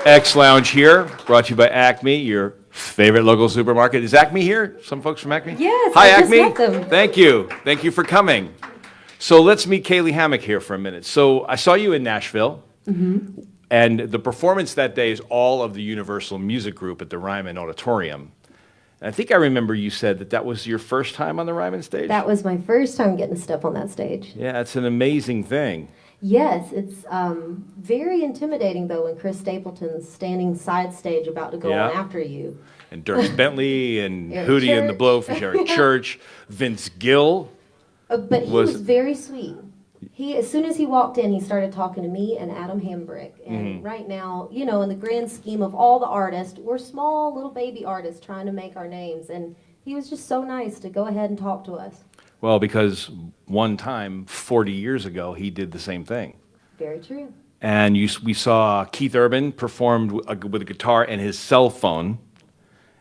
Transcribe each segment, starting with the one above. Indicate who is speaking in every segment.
Speaker 1: X Lounge here, brought to you by ACME, your favorite local supermarket. Is ACME here? Some folks from ACME?
Speaker 2: Yes,
Speaker 1: Hi,
Speaker 2: I just
Speaker 1: ACME.
Speaker 2: met them.
Speaker 1: Thank you. Thank you for coming. So let's meet Caylee Hammack here for a minute. So I saw you in Nashville, and the performance that day is all of the Universal Music Group at the Ryman Auditorium. And I think I remember you said that that was your first time on the Ryman stage?
Speaker 2: That was my first time getting to step on that stage.
Speaker 1: Yeah, it's an amazing thing.
Speaker 2: Yes, it's very intimidating though when Chris Stapleton's standing side stage about to go on after you.
Speaker 1: And Dirk Bentley and
Speaker 2: Eric
Speaker 1: Hootie and the
Speaker 2: Church.
Speaker 1: Blowfish, Eric Church, Vince Gill.
Speaker 2: But he was very sweet. As soon as he walked in, he started talking to me and Adam Hambrick. And right now, you know, in the grand scheme of all the artists, we're small little baby artists trying to make our names. And he was just so nice to go ahead and talk to us.
Speaker 1: Well, because one time, 40 years ago, he did the same thing.
Speaker 2: Very true.
Speaker 1: And we saw Keith Urban performed with a guitar and his cell phone,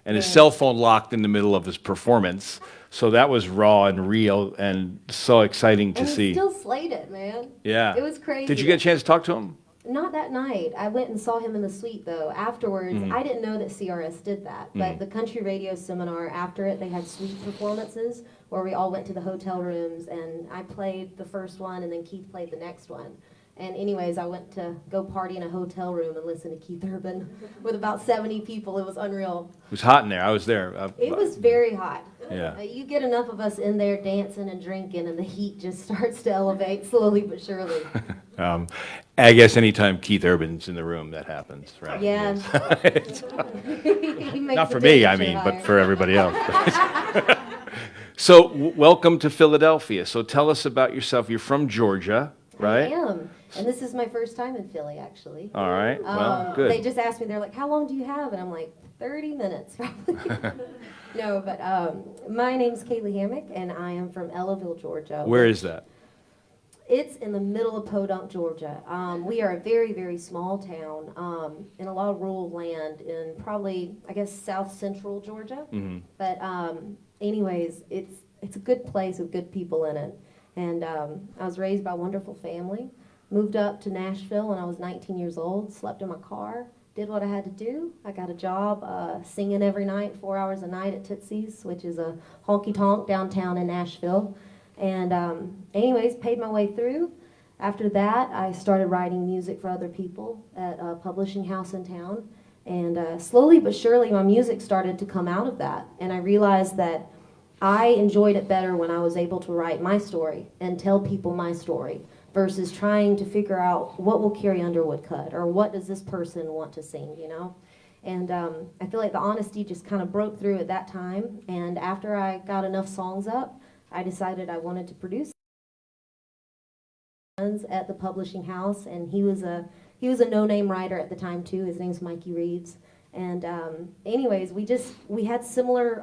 Speaker 1: and his cell phone locked in the middle of his performance. So that was raw and real and so exciting to see.
Speaker 2: He still slayed it, man.
Speaker 1: Yeah.
Speaker 2: It was crazy.
Speaker 1: Did you get a chance to talk to him?
Speaker 2: Not that night. I went and saw him in the suite, though. Afterwards, I didn't know that CRS did that. But the country radio seminar, after it, they had suite performances where we all went to the hotel rooms, and I played the first one, and then Keith played the next one. And anyways, I went to go party in a hotel room and listen to Keith Urban with about 70 people. It was unreal.
Speaker 1: It was hot in there. I was there.
Speaker 2: It was very hot.
Speaker 1: Yeah.
Speaker 2: You get enough of us in there dancing and drinking, and the heat just starts to elevate slowly but surely.
Speaker 1: I guess anytime Keith Urban's in the room, that happens, right?
Speaker 2: Yeah.
Speaker 1: Not for me, I mean, but for everybody else. So, welcome to Philadelphia. So, tell us about yourself. You're from Georgia, right?
Speaker 2: I am. And this is my first time in Philly, actually.
Speaker 1: All right. Well, good.
Speaker 2: They just asked me, they're like, how long do you have? And I'm like, 30 minutes, probably. No, but my name's Caylee Hammack, and I am from Ellaville, Georgia.
Speaker 1: Where is that?
Speaker 2: It's in the middle of Podunk, Georgia. We are a very, very small town in a lot of rural land in probably, I guess, south central Georgia. But anyways, it's a good place with good people in it. And I was raised by a wonderful family. Moved up to Nashville when I was 19 years old, slept in my car, did what I had to do. I got a job singing every night, 4 hours a night at Tootsie's, which is a honky-tonk downtown in Nashville. And anyways, paid my way through. After that, I started writing music for other people at a publishing house in town. And slowly but surely, my music started to come out of that. And I realized that I enjoyed it better when I was able to write my story and tell people my story versus trying to figure out what will Carrie Underwood cut or what does this person want to sing, you know? And I feel like the honesty just kind of broke through at that time. And after I got enough songs up, I decided I wanted to produce at the publishing house, and he was a no-name writer at the time too. His name's Mikey Reeves. And anyways, we had similar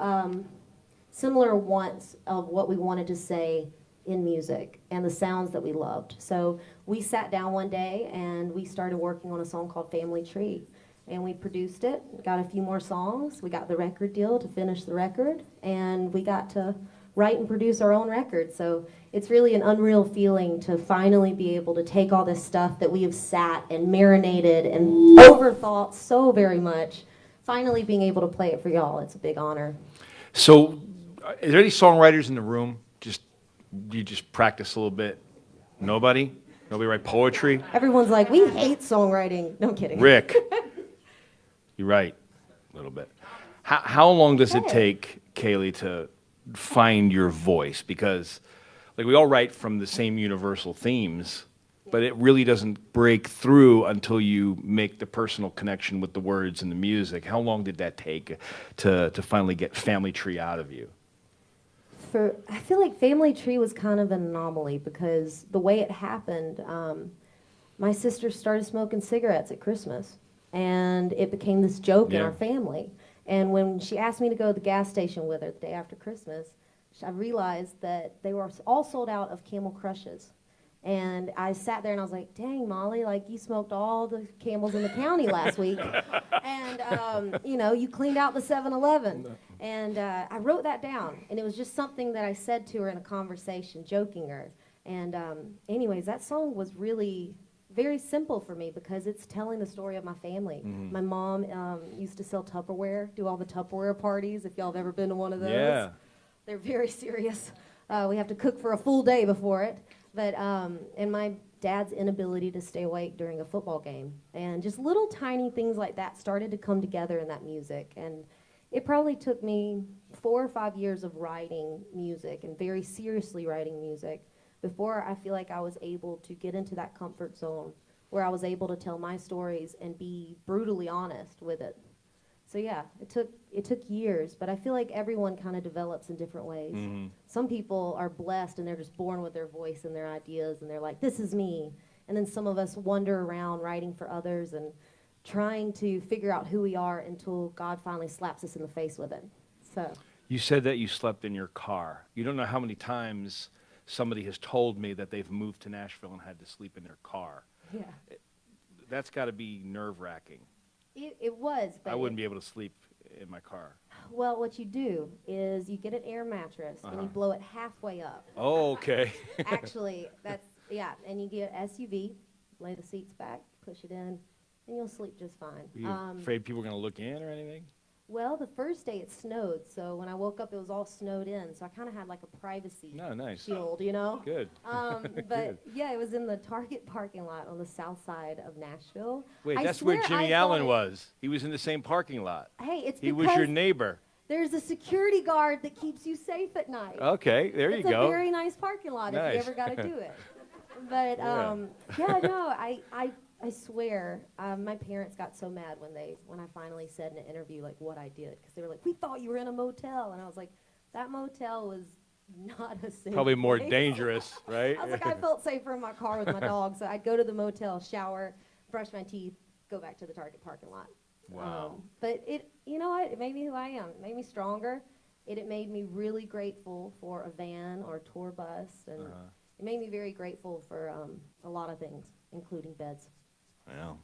Speaker 2: wants of what we wanted to say in music and the sounds that we loved. So we sat down one day and we started working on a song called Family Tree. And we produced it, got a few more songs. We got the record deal to finish the record, and we got to write and produce our own record. So it's really an unreal feeling to finally be able to take all this stuff that we have sat and marinated and overthought so very much, finally being able to play it for y'all. It's a big honor.
Speaker 1: So, is there any songwriters in the room? Do you just practice a little bit? Nobody? Nobody write poetry?
Speaker 2: Everyone's like, we hate songwriting. No, I'm kidding.
Speaker 1: Rick, you write a little bit. How long does it take, Caylee, to find your voice? Because like we all write from the same universal themes, but it really doesn't break through until you make the personal connection with the words and the music. How long did that take to finally get Family Tree out of you?
Speaker 2: I feel like Family Tree was kind of an anomaly because the way it happened, my sister started smoking cigarettes at Christmas, and it became this joke in our family. And when she asked me to go to the gas station with her the day after Christmas, I realized that they were all sold out of Camel Crushes. And I sat there and I was like, dang, Molly, like you smoked all the Camels in the county last week. And, you know, you cleaned out the 7-Eleven. And I wrote that down. And it was just something that I said to her in a conversation, joking her. And anyways, that song was really very simple for me because it's telling the story of my family. My mom used to sell Tupperware, do all the Tupperware parties, if y'all have ever been to one of those.
Speaker 1: Yeah.
Speaker 2: They're very serious. We have to cook for a full day before it. But, and my dad's inability to stay awake during a football game. And just little tiny things like that started to come together in that music. And it probably took me 4 or 5 years of writing music and very seriously writing music before I feel like I was able to get into that comfort zone where I was able to tell my stories and be brutally honest with it. So yeah, it took years, but I feel like everyone kind of develops in different ways. Some people are blessed and they're just born with their voice and their ideas and they're like, this is me. And then some of us wander around writing for others and trying to figure out who we are until God finally slaps us in the face with it. So
Speaker 1: You said that you slept in your car. You don't know how many times somebody has told me that they've moved to Nashville and had to sleep in their car.
Speaker 2: yeah,
Speaker 1: That's got to be nerve-wracking.
Speaker 2: it was. But
Speaker 1: I wouldn't be able to sleep in my car.
Speaker 2: Well, what you do is you get an air mattress and you blow it halfway up.
Speaker 1: Oh, okay.
Speaker 2: Actually, yeah, and you get an SUV, lay the seats back, push it in, and you'll sleep just fine.
Speaker 1: Are you afraid people are going to look in or anything?
Speaker 2: Well, the first day it snowed, so when I woke up, it was all snowed in, so I kind of had like a privacy
Speaker 1: No, nice.
Speaker 2: shield, you know?
Speaker 1: Good.
Speaker 2: But
Speaker 1: Good.
Speaker 2: yeah, it was in the Target parking lot on the south side of Nashville.
Speaker 1: Wait,
Speaker 2: I
Speaker 1: that's where
Speaker 2: swear
Speaker 1: Jimmy
Speaker 2: I
Speaker 1: Allen
Speaker 2: thought
Speaker 1: was. He was in the same parking lot.
Speaker 2: Hey, it's
Speaker 1: He
Speaker 2: because
Speaker 1: was your neighbor.
Speaker 2: there's a security guard that keeps you safe at night.
Speaker 1: Okay, there you
Speaker 2: It's
Speaker 1: go.
Speaker 2: a very nice parking lot if
Speaker 1: Nice.
Speaker 2: you ever got to do it. But
Speaker 1: Yeah.
Speaker 2: yeah, no, I swear, my parents got so mad when I finally said in an interview like what I did, because they were like, "We thought you were in a motel," and I was like, "That motel was not a safe
Speaker 1: Probably more
Speaker 2: place."
Speaker 1: dangerous, right?
Speaker 2: I was like, I felt safer in my car with my dog, so I'd go to the motel, shower, brush my teeth, go back to the Target parking lot.
Speaker 1: Wow.
Speaker 2: But you know what? It made me who I am. It made me stronger. It made me really grateful for a van or a tour bus, and it made me very grateful for a lot of things, including beds.
Speaker 1: Well,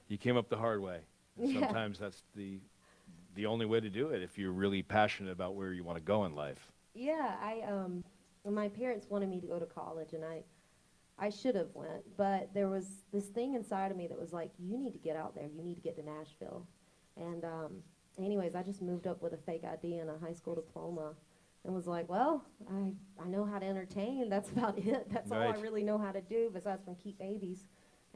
Speaker 1: you came up the hard way.
Speaker 2: Yeah.
Speaker 1: Sometimes that's the only way to do it if you're really passionate about where you want to go in life.
Speaker 2: Yeah, my parents wanted me to go to college, and I should have went, but there was this thing inside of me that was like, you need to get out there. You need to get to Nashville. And anyways, I just moved up with a fake ID and a high school diploma and was like, well, I know how to entertain. That's about it. That's all I
Speaker 1: Right.
Speaker 2: really know how to do besides from keep babies.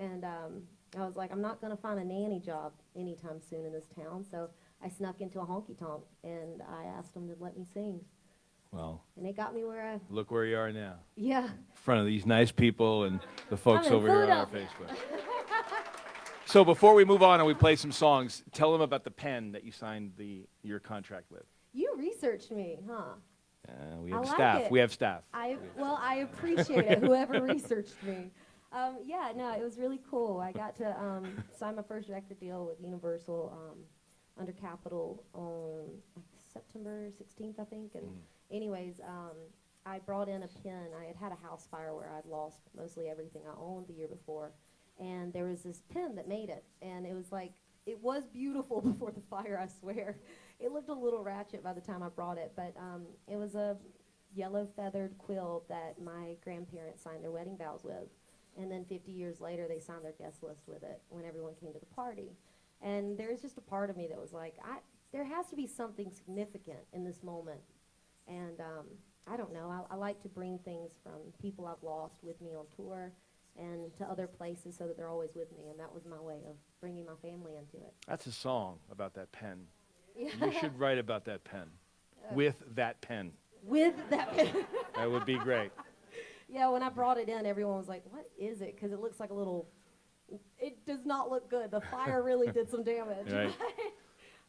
Speaker 2: And I was like, I'm not going to find a nanny job anytime soon in this town. So I snuck into a honky-tonk, and I asked them to let me sing.
Speaker 1: Well,
Speaker 2: And it got me where
Speaker 1: look where you are now.
Speaker 2: yeah.
Speaker 1: In front of these nice people and the folks
Speaker 2: I'm in
Speaker 1: over here on our
Speaker 2: Philadelphia.
Speaker 1: Facebook. So before we move on and we play some songs, tell them about the pen that you signed your contract with.
Speaker 2: You researched me, huh?
Speaker 1: We
Speaker 2: I
Speaker 1: have
Speaker 2: like
Speaker 1: staff.
Speaker 2: it.
Speaker 1: We have staff.
Speaker 2: I appreciate it, whoever researched me. Yeah, no, it was really cool. I got to sign my first record deal with Universal under Capitol on September 16th, I think. And anyways, I brought in a pen. I had had a house fire where I'd lost mostly everything I owned the year before. And there was this pen that made it. And it was like, it was beautiful before the fire, I swear. It looked a little ratchet by the time I brought it, but it was a yellow feathered quill that my grandparents signed their wedding vows with. And then 50 years later, they signed their guest list with it when everyone came to the party. And there was just a part of me that was like, there has to be something significant in this moment. And I don't know, I like to bring things from people I've lost with me on tour and to other places so that they're always with me. And that was my way of bringing my family into it.
Speaker 1: That's a song about that pen.
Speaker 2: Yeah.
Speaker 1: You should write about that pen. With that pen.
Speaker 2: With that pen.
Speaker 1: That would be great.
Speaker 2: Yeah, when I brought it in, everyone was like, what is it? Because it looks like a little, it does not look good. The fire really did some damage.
Speaker 1: Right.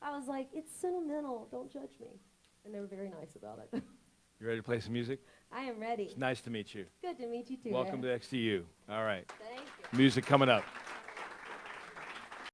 Speaker 2: I was like, it's sentimental. Don't judge me. And they were very nice about it.
Speaker 1: You ready to play some music?
Speaker 2: I am ready.
Speaker 1: It's nice to meet you.
Speaker 2: Good to meet you too.
Speaker 1: Welcome to XTU. All right.
Speaker 2: Thank you.
Speaker 1: Music coming up.